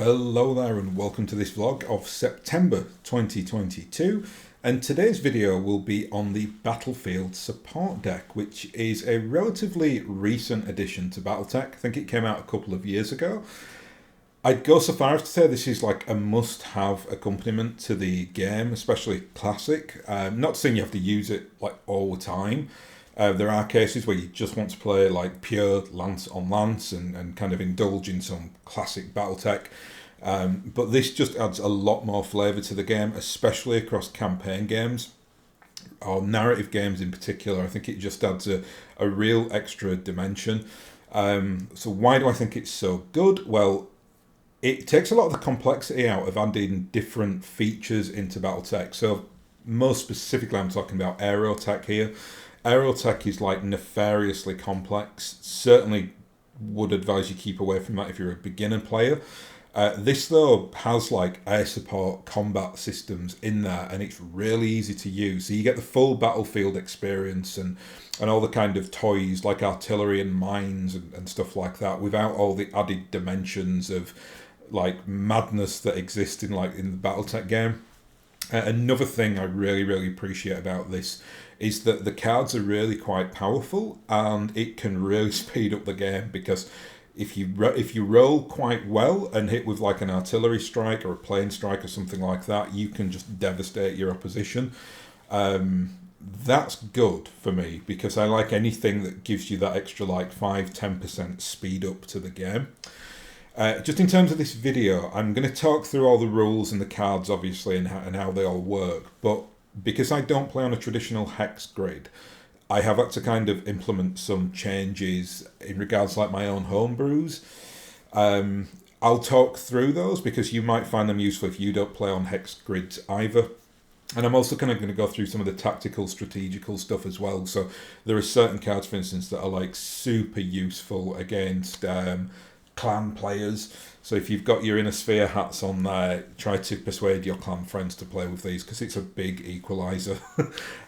Hello there and welcome to this vlog of September 2022, and today's video will be on the Battlefield support deck, which is a relatively recent addition to BattleTech. I think it came out a couple of years ago. I'd go so far as to say this is like a must-have accompaniment to the game, especially Classic. Not saying you have to use it like all the time. There are cases where you just want to play like pure lance on lance and kind of indulge in some classic BattleTech. But this just adds a lot more flavour to the game, especially across campaign games or narrative games in particular. I think it just adds a real extra dimension. So why do I think it's so good? Well, it takes a lot of the complexity out of adding different features into BattleTech. So most specifically, I'm talking about aerotech here. Aerotech is like nefariously complex. Certainly would advise you keep away from that if you're a beginner player. This though has like air support combat systems in there, and it's really easy to use. So you get the full battlefield experience and all the kind of toys like artillery and mines and stuff like that, without all the added dimensions of like madness that exist in the BattleTech game. Another thing I really appreciate about this is that the cards are really quite powerful, and it can really speed up the game, because if you roll quite well and hit with like an artillery strike or a plane strike or something like that, you can just devastate your opposition. That's good for me, because I like anything that gives you that extra like 5-10% speed up to the game. Just in terms of this video, I'm going to talk through all the rules and the cards, obviously, and how they all work. But because I don't play on a traditional hex grid, I have had to kind of implement some changes in regards to like my own homebrews. I'll talk through those because you might find them useful if you don't play on hex grids either. And I'm also kind of going to go through some of the tactical, strategical stuff as well. So there are certain cards, for instance, that are like super useful against clan players. So if you've got your Inner Sphere hats on there, try to persuade your clan friends to play with these, because it's a big equalizer.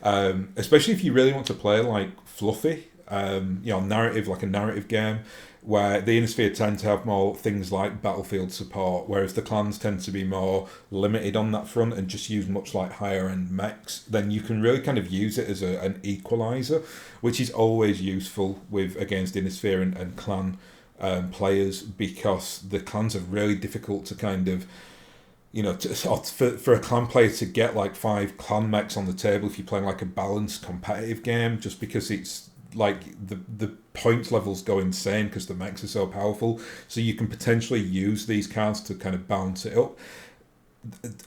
Especially if you really want to play like fluffy, narrative, like a narrative game, where the Inner Sphere tend to have more things like battlefield support, whereas the clans tend to be more limited on that front and just use much like higher end mechs. Then you can really kind of use it as an equalizer, which is always useful against Inner Sphere and clan players, because the clans are really difficult to kind of, for a clan player to get like 5 clan mechs on the table if you're playing like a balanced competitive game, just because it's like the points levels go insane because the mechs are so powerful. So you can potentially use these cards to kind of balance it up.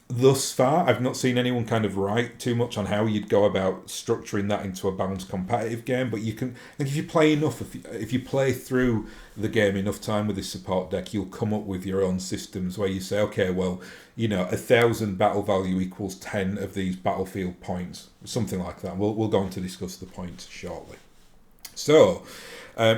Thus far, I've not seen anyone kind of write too much on how you'd go about structuring that into a balanced competitive game, but you can, I think if you play enough, if you play through the game enough time with this support deck, you'll come up with your own systems where you say, okay, well, 1,000 battle value equals 10 of these battlefield points, something like that. We'll go on to discuss the points shortly. So,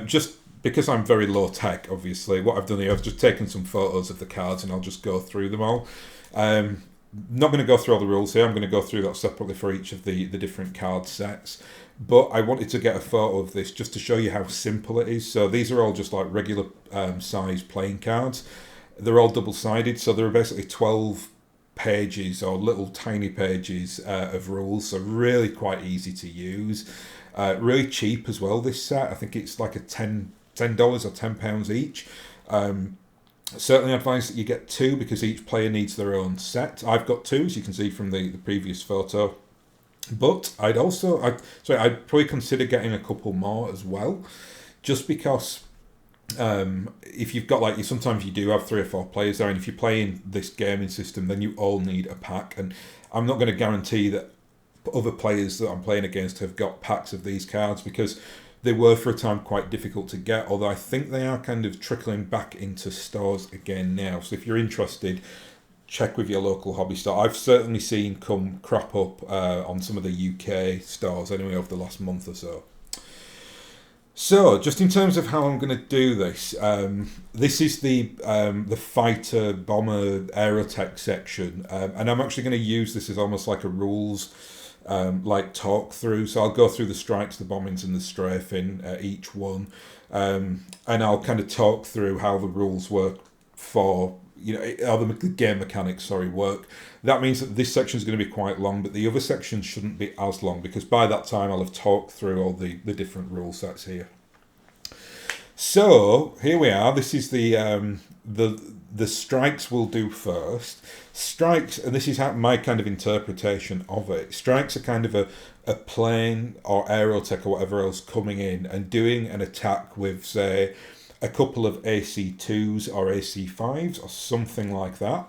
just because I'm very low tech, obviously, what I've done here, I've just taken some photos of the cards and I'll just go through them all. Not going to go through all the rules here. I'm going to go through that separately for each of the different card sets. But I wanted to get a photo of this just to show you how simple it is. So these are all just like regular size playing cards. They're all double-sided, so there are basically 12 pages or little tiny pages of rules. So really quite easy to use. Really cheap as well, this set. I think it's like a $10 or £10 each. Certainly advise that you get 2, because each player needs their own set. I've got 2, as you can see from the previous photo. But I'd probably consider getting a couple more as well, just because if you've got sometimes you do have 3 or 4 players there, and if you're playing this gaming system, then you all need a pack. And I'm not going to guarantee that other players that I'm playing against have got packs of these cards, because they were for a time quite difficult to get, although I think they are kind of trickling back into stores again now. So if you're interested, check with your local hobby store. I've certainly seen crop up on some of the UK stores anyway over the last month or so. So just in terms of how I'm going to do this, this is the fighter, bomber, aerotech section, and I'm actually going to use this as almost like a rules talk through. So I'll go through the strikes, the bombings and the strafing, each one, and I'll kind of talk through how the rules work for how the game mechanics, work. That means that this section is going to be quite long, but the other sections shouldn't be as long, because by that time I'll have talked through all the different rule sets here. So here we are. This is the strikes we'll do first. Strikes, and this is my kind of interpretation of it. Strikes are kind of a plane or aerotech or whatever else coming in and doing an attack with, say, a couple of AC2s or AC5s or something like that.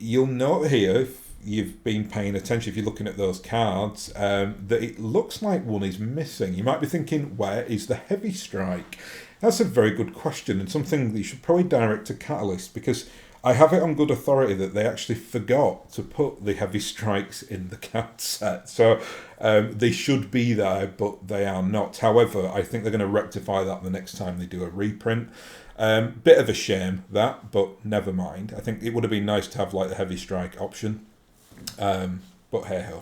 You'll note here, if you've been paying attention, if you're looking at those cards, that it looks like one is missing. You might be thinking, where is the heavy strike? That's a very good question, and something that you should probably direct to Catalyst, because I have it on good authority that they actually forgot to put the heavy strikes in the card set. So they should be there, but they are not. However, I think they're going to rectify that the next time they do a reprint. Bit of a shame that, but never mind. I think it would have been nice to have like the heavy strike option. But hey ho.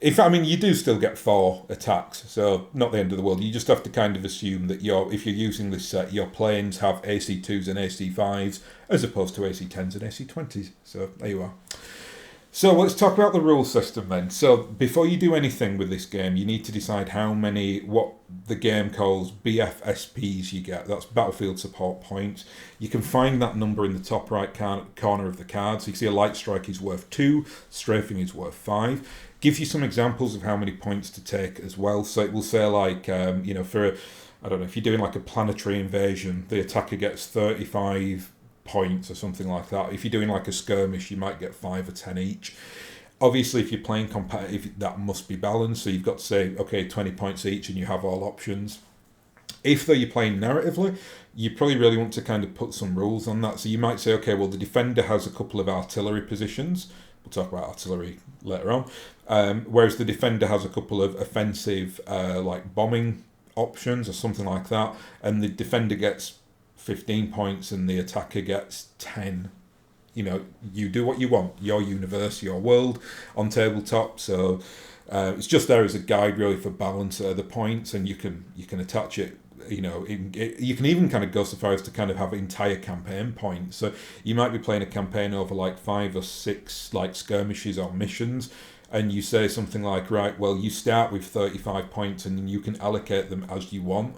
You do still get 4 attacks, so not the end of the world. You just have to kind of assume that if you're using this set, your planes have AC2s and AC5s as opposed to AC10s and AC20s. So there you are. So let's talk about the rule system then. So before you do anything with this game, you need to decide what the game calls BFSPs you get. That's Battlefield Support Points. You can find that number in the top right corner of the card. So you can see a light strike is worth 2, strafing is worth 5. Gives you some examples of how many points to take as well. So it will say if you're doing like a planetary invasion, the attacker gets 35 points or something like that. If you're doing like a skirmish, you might get 5 or 10 each. Obviously, if you're playing competitive, that must be balanced. So you've got to say, okay, 20 points each, and you have all options. If though you're playing narratively, you probably really want to kind of put some rules on that. So you might say, okay, well, the defender has a couple of artillery positions. We'll talk about artillery later on. Whereas the defender has a couple of offensive, like bombing options or something like that, and the defender gets 15 points and the attacker gets 10. You do what you want. Your universe, your world on tabletop. So it's just there as a guide really for balance the points, and you can attach it. You can even kind of go so far as to kind of have entire campaign points. So you might be playing a campaign over like 5 or 6 like skirmishes or missions, and you say something like, right, well, you start with 35 points and you can allocate them as you want.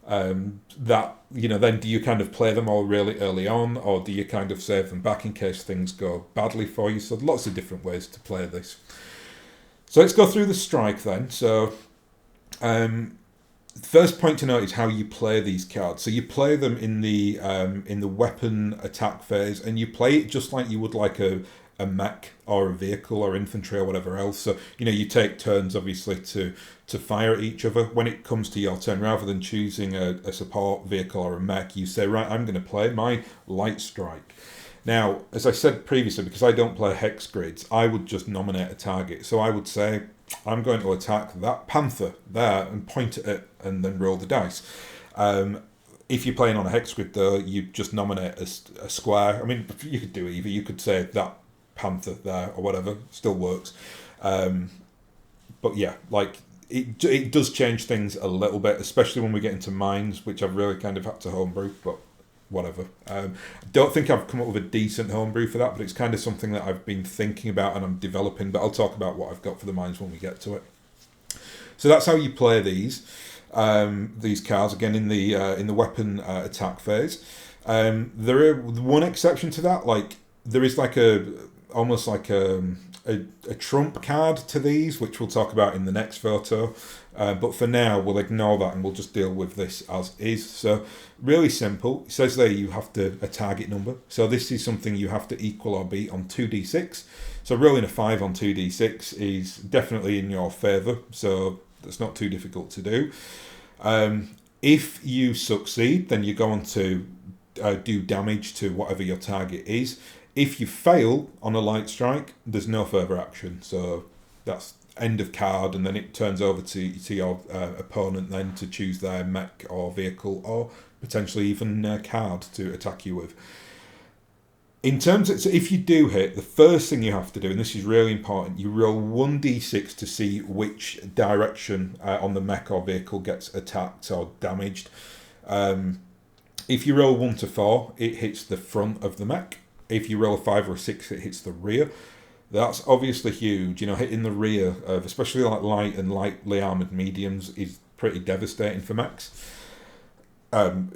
Then do you kind of play them all really early on, or do you kind of save them back in case things go badly for you? So lots of different ways to play this. So let's go through the strike then. So first point to note is how you play these cards. So you play them in the weapon attack phase, and you play it just like you would like a mech or a vehicle or infantry or whatever else. So you take turns obviously to fire at each other. When it comes to your turn, rather than choosing a support vehicle or a mech, you say, right, I'm going to play my light strike. Now, as I said previously, because I don't play hex grids, I would just nominate a target. So I would say, I'm going to attack that panther there and point at it and then roll the dice. If you're playing on a hex grid, though, you just nominate a square. I mean, you could do either. You could say that panther there or whatever, still works. But yeah, like it does change things a little bit, especially when we get into mines, which I've really kind of had to homebrew, but whatever. Don't think I've come up with a decent homebrew for that, but it's kind of something that I've been thinking about and I'm developing, but I'll talk about what I've got for the mines when we get to it. So that's how you play these cards, again, in the weapon attack phase. There is one exception to that, like there is like almost like a trump card to these, which we'll talk about in the next photo. But for now, we'll ignore that and we'll just deal with this as is. So really simple. It says there you have a target number. So this is something you have to equal or beat on 2d6. So rolling a 5 on 2d6 is definitely in your favour. So that's not too difficult to do. If you succeed, then you go on to do damage to whatever your target is. If you fail on a light strike, there's no further action. So that's end of card, and then it turns over to your opponent then to choose their mech or vehicle or potentially even a card to attack you with. In terms of, so if you do hit, the first thing you have to do, and this is really important, you roll 1d6 to see which direction on the mech or vehicle gets attacked or damaged. If you roll 1 to 4, it hits the front of the mech. If you roll a 5 or a 6, it hits the rear. That's obviously huge. You know, hitting the rear of especially like light and lightly armoured mediums is pretty devastating for mechs.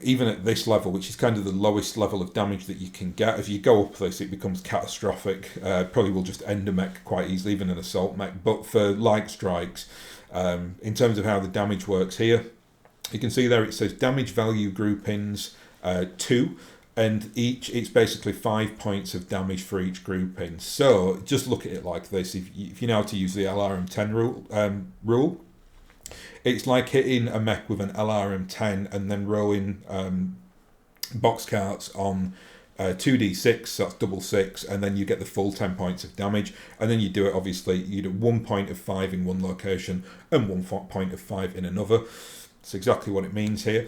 Even at this level, which is kind of the lowest level of damage that you can get, if you go up this, it becomes catastrophic. Probably will just end a mech quite easily, even an assault mech. But for light strikes, in terms of how the damage works here, you can see there it says damage value groupings 2, and it's basically 5 points of damage for each grouping. So just look at it like this: if you know how to use the LRM10 rule, it's like hitting a mech with an LRM10 and then rolling box carts on 2d6, so that's double 6, and then you get the full 10 points of damage. And then you do it, obviously, you do 1 point of 5 in one location and 1 point of 5 in another. That's exactly what it means here.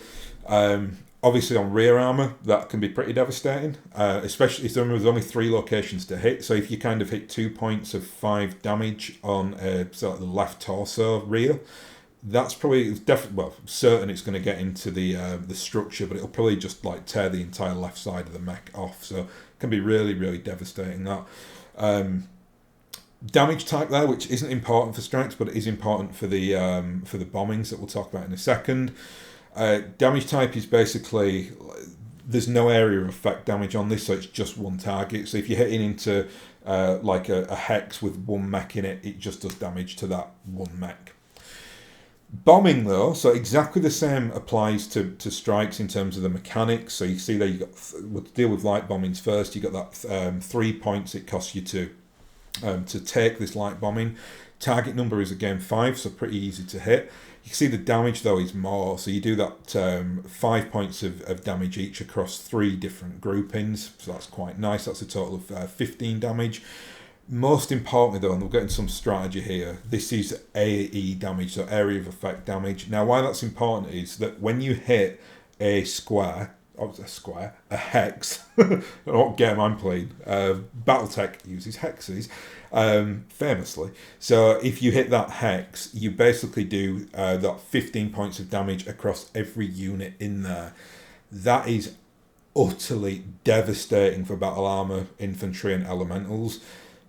Obviously on rear armour, that can be pretty devastating, especially if there's only 3 locations to hit. So if you kind of hit 2 points of 5 damage on so like the left torso rear, that's probably certain it's going to get into the structure, but it'll probably just like tear the entire left side of the mech off. So it can be really, really devastating. That damage type there, which isn't important for strikes, but it is important for the bombings that we'll talk about in a second. Damage type is basically, there's no area of effect damage on this, so it's just one target. So if you're hitting into like a hex with one mech in it, it just does damage to that one mech. Bombing though, so exactly the same applies to strikes in terms of the mechanics. So you see there, we'll deal with light bombings first. You got that 3 points it costs you to take this light bombing. Target number is again 5, so pretty easy to hit. You can see the damage though is more, so you do that 5 points of damage each across 3 different groupings, so that's quite nice. That's a total of 15 damage. Most importantly though, and we'll get into some strategy here, this is AE damage, so area of effect damage. Now why that's important is that when you hit a hex, what game I'm playing, BattleTech uses hexes, famously. So if you hit that hex, you basically do that 15 points of damage across every unit in there. That is utterly devastating for battle armor, infantry and elementals.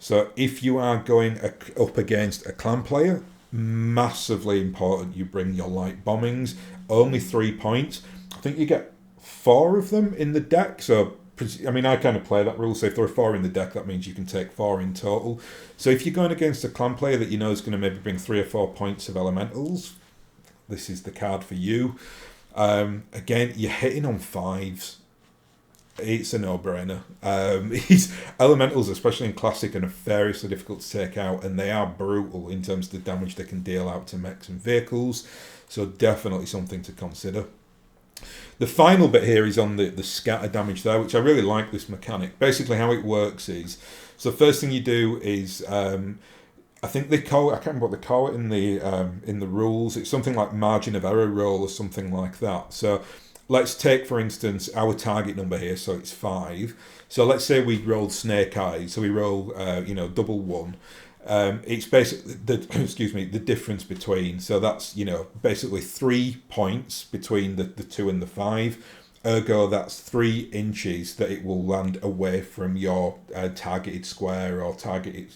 So if you are going up against a clan player, massively important you bring your light bombings. Only 3 points. I think you get 4 of them in the deck. So, I mean, I kind of play that rule. So if there are 4 in the deck, that means you can take 4 in total. So if you're going against a clan player that you know is going to maybe bring 3 or 4 points of elementals, this is the card for you. Again, you're hitting on 5s. It's a no-brainer. These elementals, especially in classic, are nefariously difficult to take out, and they are brutal in terms of the damage they can deal out to mechs and vehicles. So definitely something to consider. The final bit here is on the scatter damage there, which I really like this mechanic. Basically how it works is, so first thing you do is, I think they call it, I can't remember what they call it in the rules. It's something like margin of error roll or something like that. So let's take, for instance, our target number here, so it's 5. So let's say we rolled snake eyes, so we roll, double 1. It's basically the difference between, so that's, basically 3 points between the 2 and the 5. Ergo, that's 3 inches that it will land away from your targeted square or targeted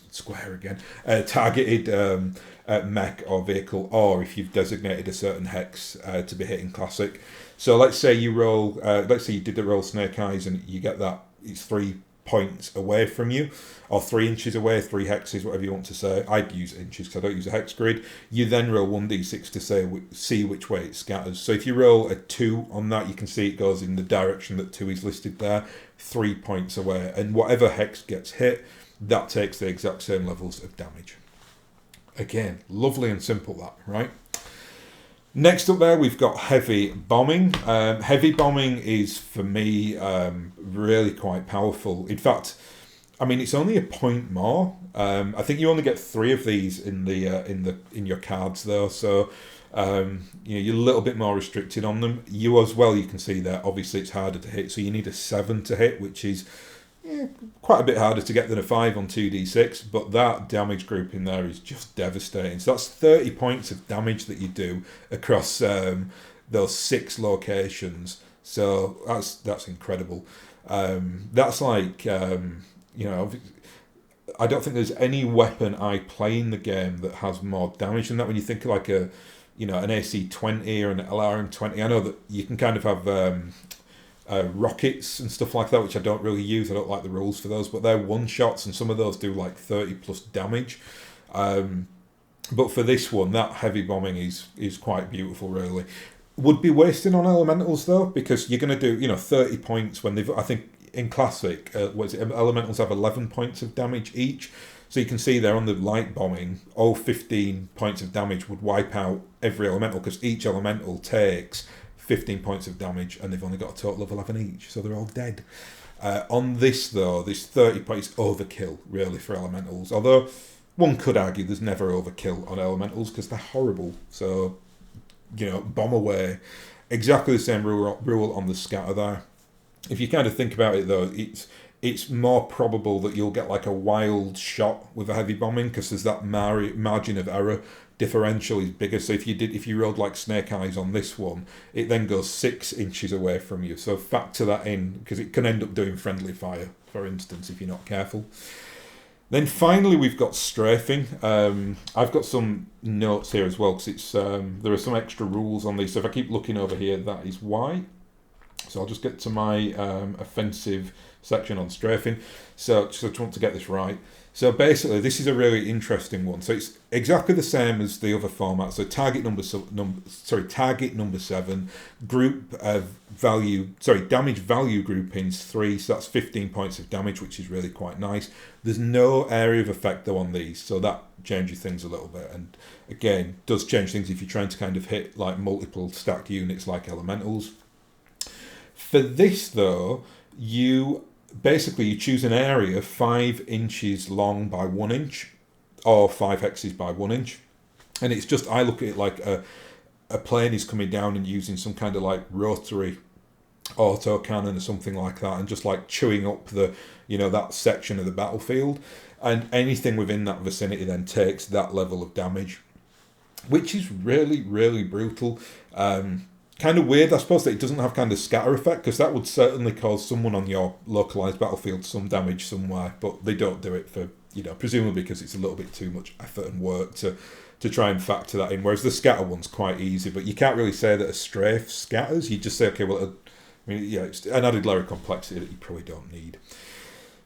mech or vehicle, or if you've designated a certain hex to be hitting classic. So let's say you roll, let's say you did the roll snake eyes and you get that, it's 3 points away from you, or 3 inches away, 3 hexes, whatever you want to say. I'd use inches because I don't use a hex grid. You then roll 1d6 to see which way it scatters. So if you roll a 2 on that, you can see it goes in the direction that 2 is listed there, 3 points away. And whatever hex gets hit, that takes the exact same levels of damage. Again, lovely and simple that, right? Next up there, we've got heavy bombing. Heavy bombing is, for me, really quite powerful. In fact, I mean, it's only a point more. I think you only get 3 of these in your cards, though. So you're a little bit more restricted on them. You as well, you can see there. Obviously, it's harder to hit. So you need a 7 to hit, which is quite a bit harder to get than a 5 on 2d6, but that damage group in there is just devastating. So that's 30 points of damage that you do across those 6 locations. So that's incredible. That's like you know, I don't think there's any weapon I play in the game that has more damage than that. When you think of like a, you know, an AC-20 or an LRM-20, I know that you can kind of have rockets and stuff like that, which I don't really use. I don't like the rules for those, but they're one shots, and some of those do like 30 plus damage. But for this one, that heavy bombing is quite beautiful, really. Would be wasting on elementals though, because you're going to do, you know, 30 points when they've, I think in classic, elementals have 11 points of damage each. So you can see there on the light bombing, all 15 points of damage would wipe out every elemental, because each elemental takes 15 points of damage, and they've only got a total of 11 each, so they're all dead. On this though, this 30 points overkill really for elementals, although one could argue there's never overkill on elementals because they're horrible. So, you know, bomb away. Exactly the same rule on the scatter there. If you kind of think about it though, it's more probable that you'll get like a wild shot with a heavy bombing, because there's that margin of error differential is bigger. So if you rolled like Snake Eyes on this one, it then goes 6 inches away from you. So factor that in, because it can end up doing friendly fire, for instance, if you're not careful. Then finally we've got strafing. I've got some notes here as well, because it's there are some extra rules on these. So if I keep looking over here, that is why. So I'll just get to my offensive section on strafing. So just want to get this right. So basically, this is a really interesting one. So it's exactly the same as the other format. So target number 7, damage value groupings 3. So that's 15 points of damage, which is really quite nice. There's no area of effect though on these, so that changes things a little bit. And again, does change things if you're trying to kind of hit like multiple stacked units like elementals. For this though, you choose an area 5 inches long by 1 inch, or 5 hexes by 1 inch, and it's just, I look at it like a plane is coming down and using some kind of like rotary auto cannon or something like that, and just like chewing up the, you know, that section of the battlefield, and anything within that vicinity then takes that level of damage, which is really, really brutal. Kind of weird, I suppose, that it doesn't have kind of scatter effect, because that would certainly cause someone on your localized battlefield some damage somewhere, but they don't do it for, you know, presumably because it's a little bit too much effort and work to try and factor that in, whereas the scatter one's quite easy. But you can't really say that a strafe scatters. You just say, okay, well, I mean, yeah, it's an added layer of complexity that you probably don't need.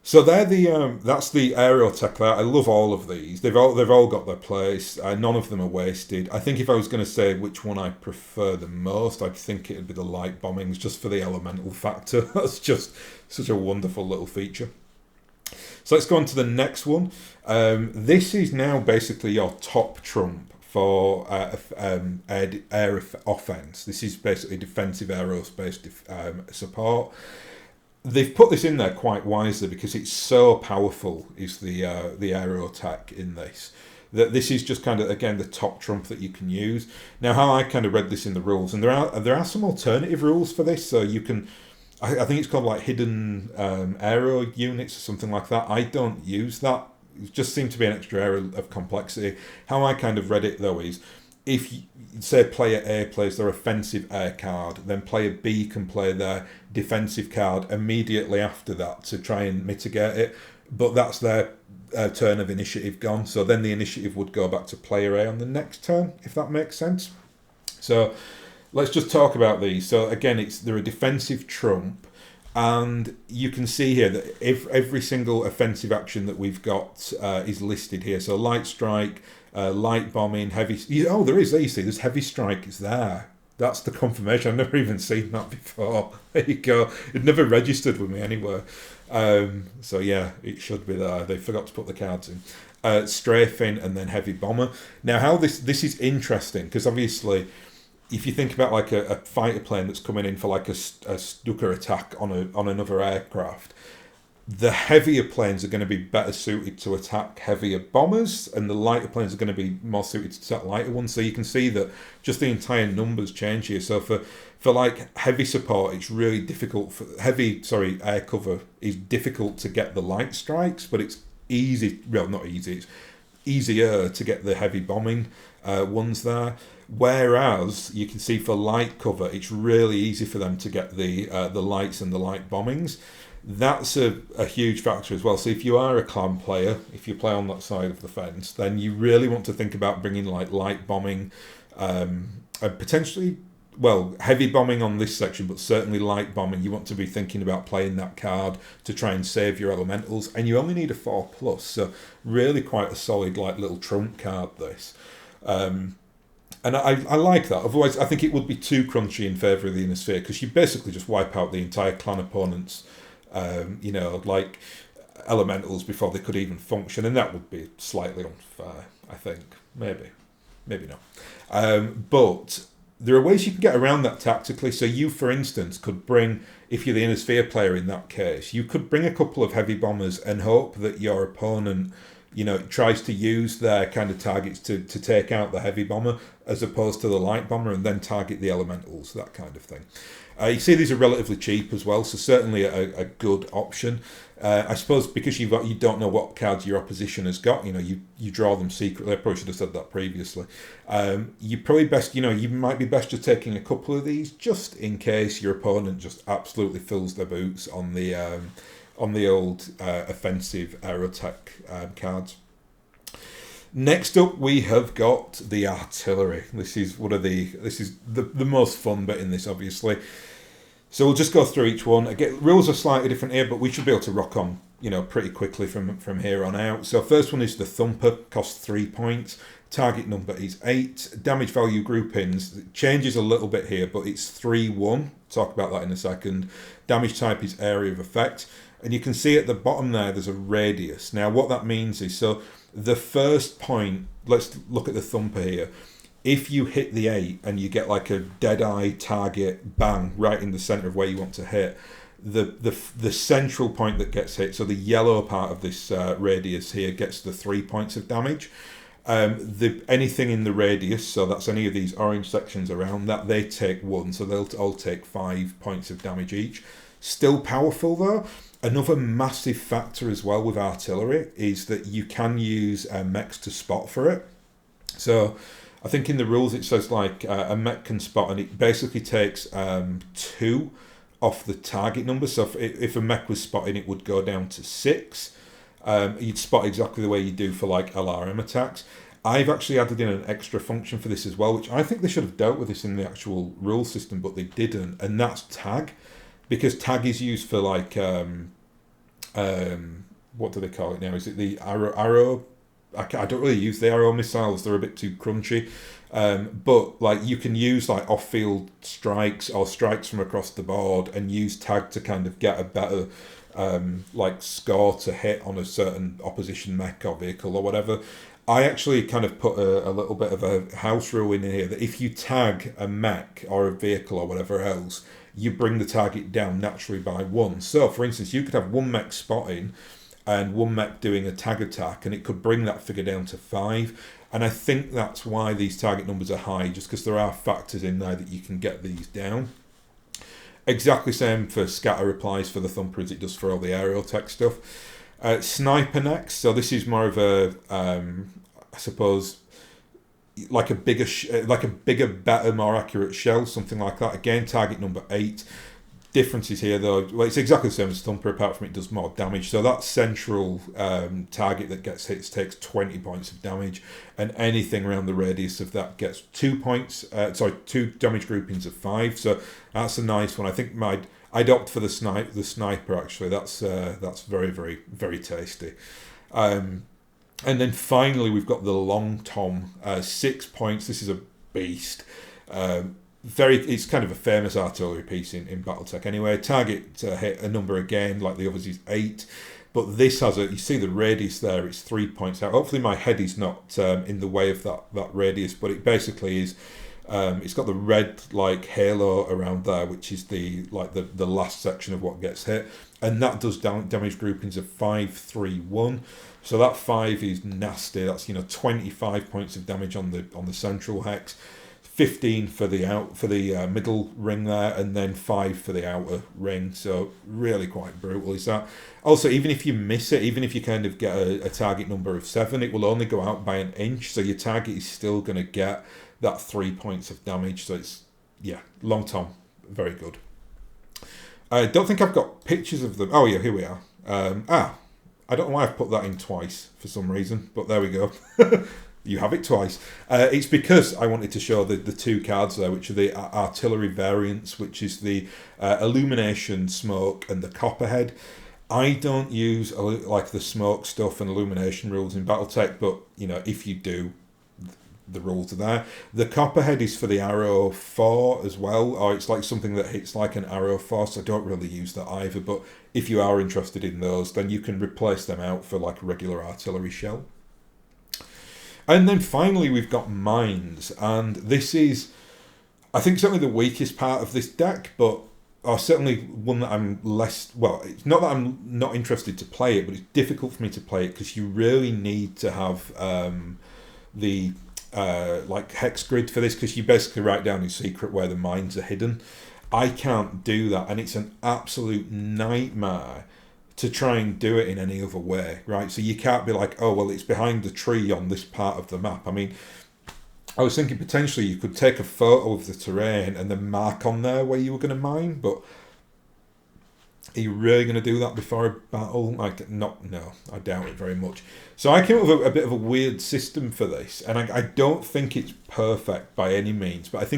So they're that's the BattleTech there. I love all of these. They've all got their place. None of them are wasted. I think if I was going to say which one I prefer the most, I'd think it'd be the light bombings, just for the elemental factor. That's just such a wonderful little feature. So let's go on to the next one. This is now basically your top trump for air offense. This is basically defensive aerospace support. They've put this in there quite wisely, because it's so powerful, is the BattleTech in this, that this is just kind of, again, the top trump that you can use. Now, how I kind of read this in the rules, and there are some alternative rules for this, so you can, I think it's called like hidden aero units or something like that. I don't use that. It just seemed to be an extra area of complexity. How I kind of read it though is, if say player A plays their offensive air card, then player B can play their defensive card immediately after that to try and mitigate it. But that's their turn of initiative gone. So then the initiative would go back to player A on the next turn, if that makes sense. So let's just talk about these. So again, they're a defensive trump. And you can see here that every single offensive action that we've got is listed here. So light strike, light bombing, heavy... Oh, there is. There you see. There's heavy strike. It's there. That's the confirmation. I've never even seen that before. There you go. It never registered with me anywhere. So yeah, it should be there. They forgot to put the cards in. Strafing and then heavy bomber. Now, how this is interesting, because obviously, if you think about like a fighter plane that's coming in for like a Stuka attack on another aircraft, the heavier planes are going to be better suited to attack heavier bombers, and the lighter planes are going to be more suited to attack lighter ones. So you can see that just the entire numbers change here. So for like heavy support, it's really difficult. Air cover is difficult to get the light strikes, but it's easy. Well, not easy. It's easier to get the heavy bombing. ones there. Whereas you can see for light cover, it's really easy for them to get the lights and the light bombings. That's a huge factor as well. So if you are a clan player, if you play on that side of the fence, then you really want to think about bringing like light bombing, and potentially, well, heavy bombing on this section, but certainly light bombing. You want to be thinking about playing that card to try and save your elementals, and you only need a 4+, so really quite a solid like little trump card this. And I like that. Otherwise, I think it would be too crunchy in favour of the Inner Sphere, because you basically just wipe out the entire clan opponent's, like elementals before they could even function, and that would be slightly unfair, I think. Maybe not. But there are ways you can get around that tactically. So you, for instance, could bring, if you're the Inner Sphere player in that case, you could bring a couple of heavy bombers and hope that your opponent, tries to use their kind of targets to take out the heavy bomber as opposed to the light bomber, and then target the elementals, that kind of thing. You see these are relatively cheap as well, so certainly a good option. I suppose because you don't know what cards your opposition has got, you draw them secretly. I probably should have said that previously. You probably best, you might be best just taking a couple of these just in case your opponent just absolutely fills their boots on the old offensive BattleTech cards. Next up, we have got the artillery. This is the most fun bit in this, obviously. So we'll just go through each one. Again, rules are slightly different here, but we should be able to rock on, pretty quickly from here on out. So first one is the Thumper, costs 3 points. Target number is 8. Damage value groupings, it changes a little bit here, but it's 3-1. Talk about that in a second. Damage type is area of effect. And you can see at the bottom there's a radius. Now what that means is, so the first point, let's look at the Thumper here. If you hit the 8 and you get like a dead-eye target, bang, right in the centre of where you want to hit, the central point that gets hit, so the yellow part of this radius here, gets the 3 points of damage. Anything in the radius, so that's any of these orange sections around that, they take 1, so they'll all take 5 points of damage each. Still powerful though. Another massive factor as well with artillery is that you can use mechs to spot for it. So I think in the rules it says like a mech can spot, and it basically takes 2 off the target number. So if a mech was spotting, it would go down to 6. You'd spot exactly the way you do for like LRM attacks. I've actually added in an extra function for this as well, which I think they should have dealt with this in the actual rule system, but they didn't, and that's tag. Because tag is used for like, what do they call it now? Is it the arrow? I don't really use the arrow missiles. They're a bit too crunchy. But like you can use like off-field strikes or strikes from across the board and use tag to kind of get a better like score to hit on a certain opposition mech or vehicle or whatever. I actually kind of put a little bit of a house rule in here that if you tag a mech or a vehicle or whatever else, you bring the target down naturally by 1. So, for instance, you could have 1 mech spotting and 1 mech doing a tag attack, and it could bring that figure down to 5. And I think that's why these target numbers are high, just because there are factors in there that you can get these down. Exactly same for scatter applies for the Thumper as it does for all the BattleTech stuff. Sniper next. So this is more of a, I suppose, like a bigger, better, more accurate shell, something like that. Again, target number 8. Differences here though, well, it's exactly the same as Thumper, apart from it does more damage. So that central target that gets hit takes 20 points of damage, and anything around the radius of that gets 2 points. 2 damage groupings of 5. So that's a nice one. I think I'd opt for the sniper actually. That's very, very, very tasty. And then finally, we've got the Long Tom, 6 points. This is a beast. It's kind of a famous artillery piece in BattleTech anyway. Target to hit a number again, like the others, is 8. But this has you see the radius there, it's 3 points out. Hopefully my head is not in the way of that radius, but it basically is, it's got the red like halo around there, which is the last section of what gets hit. And that does damage groupings of 5, 3, 1. So that 5 is nasty. That's 25 points of damage on the central hex. 15 for the middle ring there, and then 5 for the outer ring. So really quite brutal is that. Also, even if you miss it, even if you kind of get a target number of 7, it will only go out by an inch. So your target is still going to get that 3 points of damage. So it's, yeah, long tom, very good. I don't think I've got pictures of them. Oh yeah, here we are. I don't know why I've put that in twice for some reason, but there we go. You have it twice. It's because I wanted to show the 2 cards there, which are the artillery variants, which is the illumination, smoke, and the copperhead. I don't use like the smoke stuff and illumination rules in BattleTech, but if you do, the rules are there. The copperhead is for the arrow 4 as well, or it's like something that hits like an arrow 4, so I don't really use that either. But if you are interested in those, then you can replace them out for like a regular artillery shell. And then finally we've got mines, and this is, I think, certainly the weakest part of this deck, but or certainly one that I'm less, well, it's not that I'm not interested to play it, but it's difficult for me to play it because you really need to have the like hex grid for this, because you basically write down in secret where the mines are hidden. I can't do that, and it's an absolute nightmare to try and do it in any other way, right? So you can't be like, oh, well, it's behind the tree on this part of the map. I mean, I was thinking potentially you could take a photo of the terrain and then mark on there where you were going to mine, but are you really going to do that before a battle? No, I doubt it very much. So I came up with a bit of a weird system for this, and I don't think it's perfect by any means, but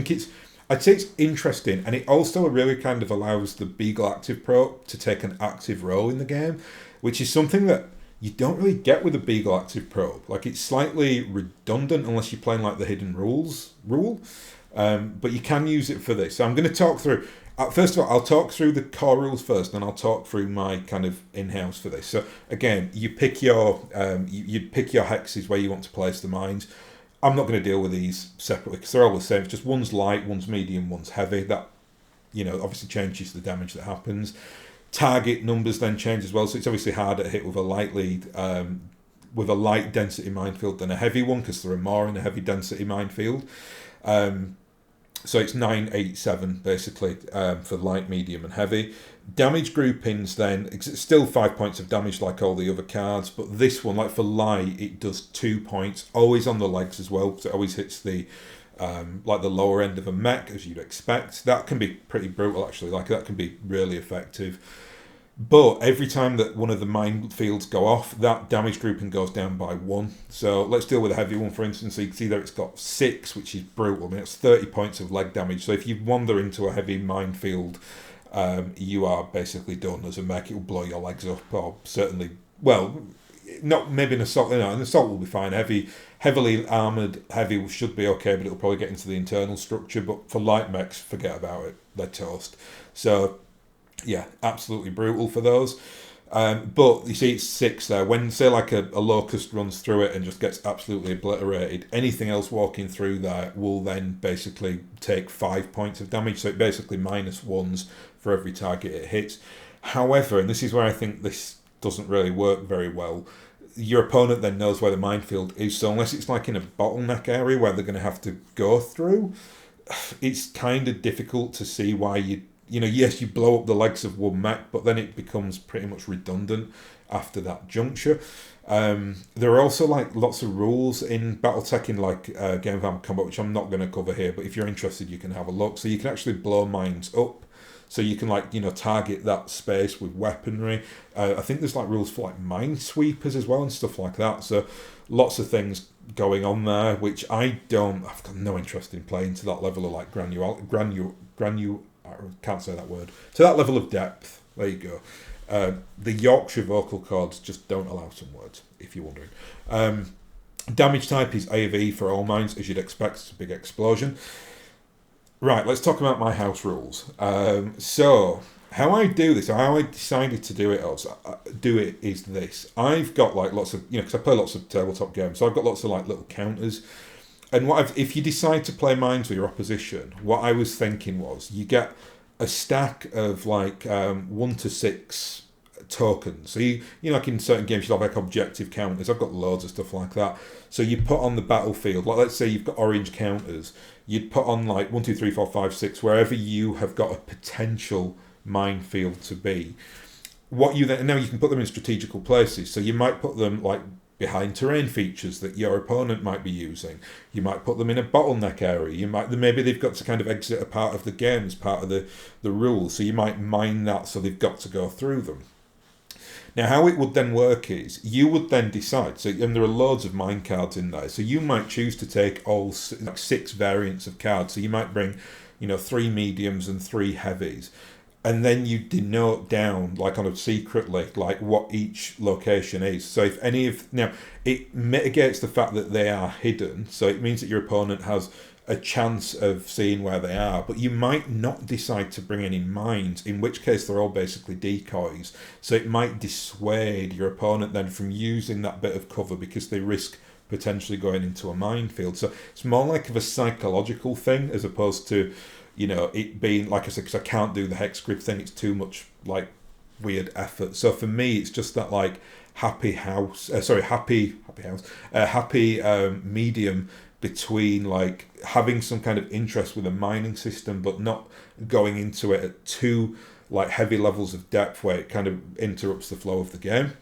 I'd say it's interesting, and it also really kind of allows the Beagle Active Probe to take an active role in the game, which is something that you don't really get with a Beagle Active Probe. Like, it's slightly redundant unless you're playing like the hidden rule, but you can use it for this. So I'm going to talk through, first of all, I'll talk through the core rules first, and then I'll talk through my kind of in-house for this. So again, you pick your you pick your hexes where you want to place the mines. I'm not going to deal with these separately because they're all the same. It's just one's light, one's medium, one's heavy. That, obviously changes the damage that happens. Target numbers then change as well. So it's obviously harder to hit with a light lead, with a light density minefield than a heavy one, because there are more in a heavy density minefield. So it's 9, 8, 7 basically for light, medium, and heavy. Damage groupings then, it's still 5 points of damage like all the other cards, but this one, like for light, it does 2 points, always on the legs as well, so it always hits the like the lower end of a mech, as you'd expect. That can be pretty brutal actually, like that can be really effective. But every time that one of the minefields go off, that damage grouping goes down by 1. So let's deal with a heavy one, for instance. So you can see there it's got 6, which is brutal. I mean, it's 30 points of leg damage. So if you wander into a heavy minefield, you are basically done as a mech. It will blow your legs up, or certainly, well, not maybe an assault. An assault will be fine. Heavily armoured heavy should be okay, but it'll probably get into the internal structure. But for light mechs, forget about it. They're toast. So yeah, absolutely brutal for those. But you see it's 6 there. When, say, like a locust runs through it and just gets absolutely obliterated, anything else walking through there will then basically take 5 points of damage. So it basically -1s for every target it hits. However, and this is where I think this doesn't really work very well, your opponent then knows where the minefield is. So unless it's like in a bottleneck area where they're going to have to go through, it's kind of difficult to see why yes, you blow up the legs of one mech, but then it becomes pretty much redundant after that juncture. There are also like lots of rules in BattleTech in like Game of Armored Combat, which I'm not going to cover here, but if you're interested, you can have a look. So you can actually blow mines up. So you can target that space with weaponry. I think there's like rules for like minesweepers as well and stuff like that. So lots of things going on there, which I've got no interest in playing to that level of like I can't say that word. To that level of depth. There you go. The Yorkshire vocal cords just don't allow some words, if you're wondering. Damage type is A of E for all mines, as you'd expect. It's a big explosion. Right, let's talk about my house rules. So, how I do this, how I decided to do it is this. I've got like lots of, because I play lots of tabletop games, so I've got lots of like little counters. And if you decide to play mines with your opposition, what I was thinking was you get a stack of like 1 to 6 tokens. So like in certain games you have like objective counters. I've got loads of stuff like that. So you put on the battlefield, like let's say you've got orange counters, you'd put on like 1, 2, 3, 4, 5, 6, wherever you have got a potential minefield to be. What you then, now you can put them in strategical places. So you might put them like behind terrain features that your opponent might be using. You might put them in a bottleneck area. You might, maybe they've got to kind of exit a part of the game as part of the rules. So you might mine that, so they've got to go through them. Now, how it would then work is you would then decide. So, and there are loads of mine cards in there. So you might choose to take all like 6 variants of cards. So you might bring, 3 mediums and 3 heavies. And then you denote down, like on a secretly, like what each location is. So if any of, now it mitigates the fact that they are hidden. So it means that your opponent has a chance of seeing where they are, but you might not decide to bring any mines, in which case they're all basically decoys. So it might dissuade your opponent then from using that bit of cover because they risk potentially going into a minefield. So it's more like of a psychological thing as opposed to, it being, like I said, because I can't do the hex grid thing, it's too much like weird effort. So for me, it's just that like happy medium between like having some kind of interest with a mining system, but not going into it at too like heavy levels of depth where it kind of interrupts the flow of the game.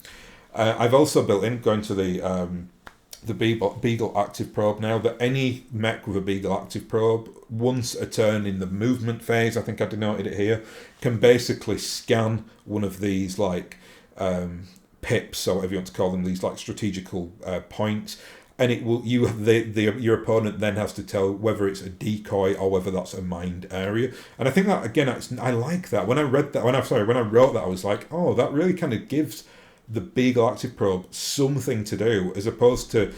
I've also built in, going to the Beagle Active Probe now, that any mech with a Beagle Active Probe, once a turn in the movement phase, I think I denoted it here, can basically scan one of these like pips, or whatever you want to call them, these like strategical points, and it will your opponent then has to tell whether it's a decoy or whether that's a mined area. And I think that again, I like that. When I wrote that, I was like, oh, that really kind of gives the Beagle Active Probe something to do, as opposed to,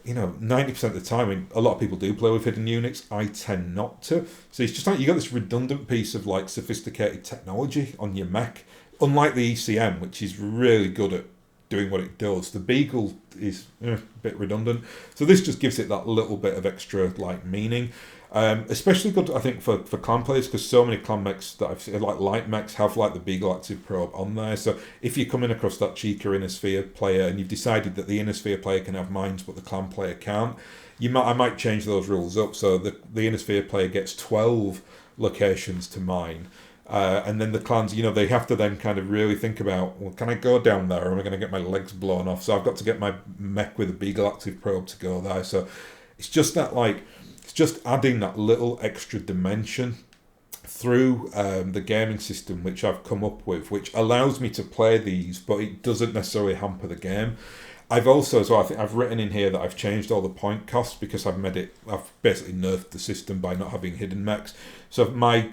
90% of the time, I mean, a lot of people do play with hidden units. I tend not to. So it's just like you got this redundant piece of like sophisticated technology on your mech, unlike the ECM, which is really good at doing what it does. The Beagle is a bit redundant. So this just gives it that little bit of extra like meaning. Especially good, I think, for clan players, because so many clan mechs that I've seen, like light mechs, have like the Beagle Active Probe on there. So if you're coming across that cheeky Inner Sphere player and you've decided that the Inner Sphere player can have mines but the clan player can't, I might change those rules up so the Inner Sphere player gets 12 locations to mine. And then the clans, they have to then kind of really think about, well, can I go down there or am I going to get my legs blown off? So I've got to get my mech with a Beagle Active Probe to go there. So it's just that like, it's just adding that little extra dimension through the gaming system which I've come up with, which allows me to play these, but it doesn't necessarily hamper the game. I've also, I think I've written in here that I've changed all the point costs because I've basically nerfed the system by not having hidden mechs. So my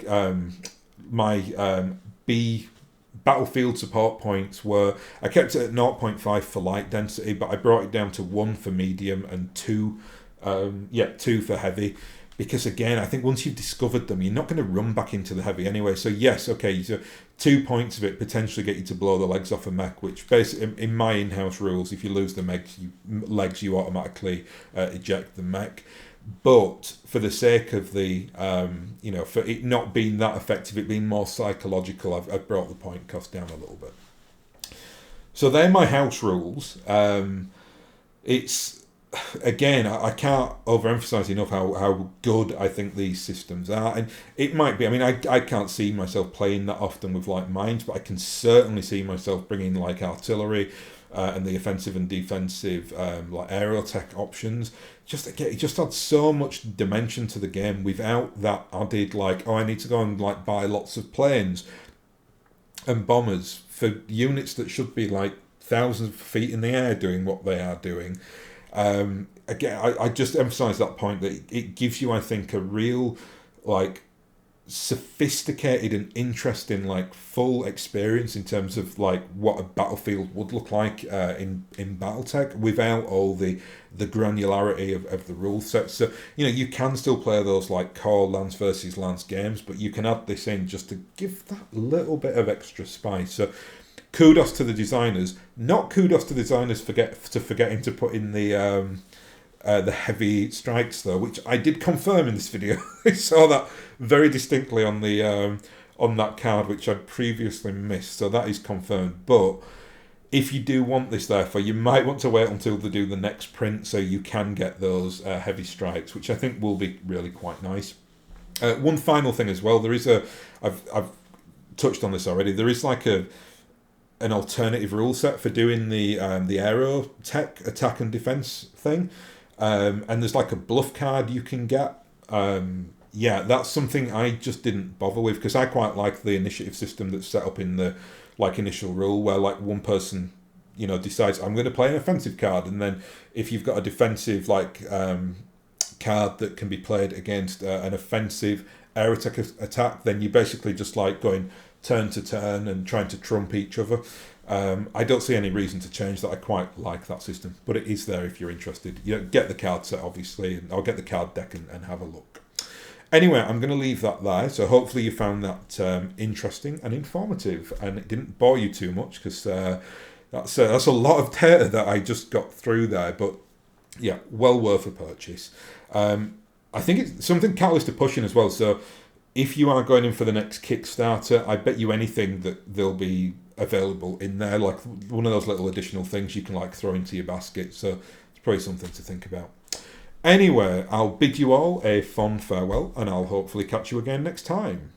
battlefield support points I kept it at 0.5 for light density, but I brought it down to 1 for medium and 2 for heavy, because again, I think once you've discovered them, you're not going to run back into the heavy anyway. So yes, okay, so 2 points of it potentially get you to blow the legs off a mech, which basically in my in-house rules, if you lose the legs, you automatically eject the mech. But for the sake of the for it not being that effective, it being more psychological, I've brought the point cost down a little bit. So they're my house rules. It's again, I can't overemphasize enough how good I think these systems are. And it might be, I mean, I can't see myself playing that often with like mines, but I can certainly see myself bringing like artillery and the offensive and defensive like aerial tech options. It just adds so much dimension to the game without that added like, oh, I need to go and like buy lots of planes and bombers for units that should be like thousands of feet in the air doing what they are doing. Again, I just emphasize that point that it gives you, I think, a real like sophisticated and interesting like full experience in terms of like what a battlefield would look like in BattleTech without all the granularity of the rule set. So you can still play those like core Lance versus Lance games, but you can add this in just to give that little bit of extra spice. So kudos to the designers. Not kudos to the designers forgetting to put in the heavy strikes though, which I did confirm in this video. I saw that very distinctly on the on that card, which I'd previously missed. So that is confirmed. But If you do want this, therefore, you might want to wait until they do the next print so you can get those heavy strikes, which I think will be really quite nice. One final thing as well, there is I've touched on this already, there is like an alternative rule set for doing the aero tech attack and defense thing, and there's like a bluff card you can get. Yeah, that's something I just didn't bother with because I quite like the initiative system that's set up in the like initial rule where like one person decides I'm going to play an offensive card, and then if you've got a defensive like card that can be played against an offensive air attack, then you basically just like going turn to turn and trying to trump each other. I don't see any reason to change that. I quite like that system, but it is there if you're interested. Get the card set obviously, and I'll get the card deck and have a look. Anyway, I'm going to leave that there. So hopefully you found that interesting and informative, and it didn't bore you too much because that's a lot of data that I just got through there. But yeah, well worth a purchase. I think it's something Catalyst are pushing as well. So if you are going in for the next Kickstarter, I bet you anything that they'll be available in there, like one of those little additional things you can like throw into your basket. So it's probably something to think about. Anyway, I'll bid you all a fond farewell, and I'll hopefully catch you again next time.